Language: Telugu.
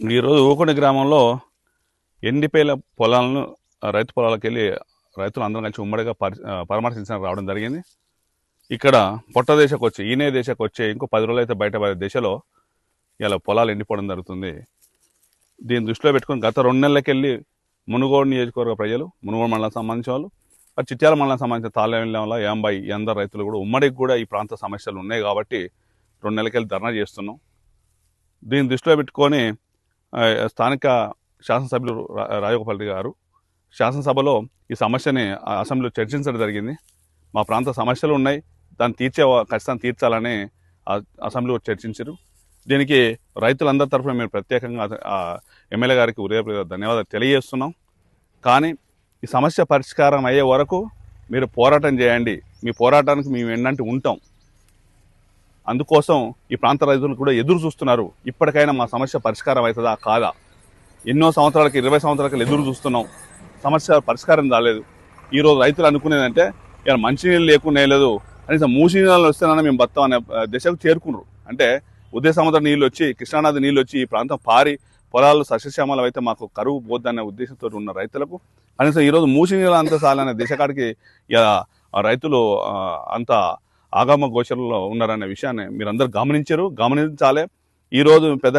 ఈరోజు ఊకొండ గ్రామంలో ఎండిపోయిన పొలాలను రైతు పొలాలకు వెళ్ళి రైతులు అందరం కలిసి ఉమ్మడిగా పరామర్శించడానికి రావడం జరిగింది. ఇక్కడ పొట్ట దశకు వచ్చి ఈనే దశకు వచ్చే ఇంకో 10 రోజులు అయితే బయటపడే దశలో ఇలా పొలాలు ఎండిపోవడం జరుగుతుంది. దీన్ని దృష్టిలో పెట్టుకుని గత 2 నెలలకెళ్ళి మునుగోడు నియోజకవర్గ ప్రజలు, మునుగోడు మండలానికి సంబంధించిన వాళ్ళు, చిట్యాల మండలానికి సంబంధించిన తాళ్ళెంల యాంబాయి ఈ అందరు రైతులు కూడా ఉమ్మడికి కూడా ఈ ప్రాంత సమస్యలు ఉన్నాయి కాబట్టి 2 నెలలకెళ్ళి ధర్నా చేస్తున్నాం. దీన్ని దృష్టిలో పెట్టుకొని స్థానిక శాసనసభ్యులు రాజగోపాల్ రెడ్డి గారు శాసనసభలో ఈ సమస్యని అసెంబ్లీలో చర్చించడం జరిగింది. మా ప్రాంత సమస్యలు ఉన్నాయి, దాన్ని ఖచ్చితంగా తీర్చాలని అసెంబ్లీలో చర్చించారు. దీనికి రైతులందరి తరఫున మేము ప్రత్యేకంగా ఎమ్మెల్యే గారికి హృదయపూర్వక ధన్యవాదాలు తెలియజేస్తున్నాం. కానీ ఈ సమస్య పరిష్కారం అయ్యే వరకు మీరు పోరాటం చేయండి, మీ పోరాటానికి మేము ఎన్నంటి ఉంటాం. అందుకోసం ఈ ప్రాంత రైతులు కూడా ఎదురు చూస్తున్నారు, ఇప్పటికైనా మా సమస్య పరిష్కారం అవుతుందా కాదా. ఎన్నో సంవత్సరాలకి 20 సంవత్సరాలకి ఎదురు చూస్తున్నాం, సమస్య పరిష్కారం రాలేదు. ఈరోజు రైతులు అనుకునేదంటే ఇలా మంచినీళ్ళు లేకుండా లేదు, కనీసం మూసి నీళ్ళు వస్తేనన్నా మేము బతాం అనే దశకు చేరుకున్నారు. అంటే ఉదయ సముద్రం నీళ్ళు వచ్చి, కృష్ణానది నీళ్ళు వచ్చి ఈ ప్రాంతం పారి పొలాలు సస్యశ్యామలం అయితే మాకు కరువు పోద్దనే ఉద్దేశంతో ఉన్న రైతులకు కనీసం ఈరోజు మూసి నీళ్ళు అంత చాలనే దిశకాడికి రైతులు అంత ఆగమ గోచరంలో ఉన్నారనే విషయాన్ని మీరందరూ గమనించారు, గమనించాలి. ఈరోజు పెద్ద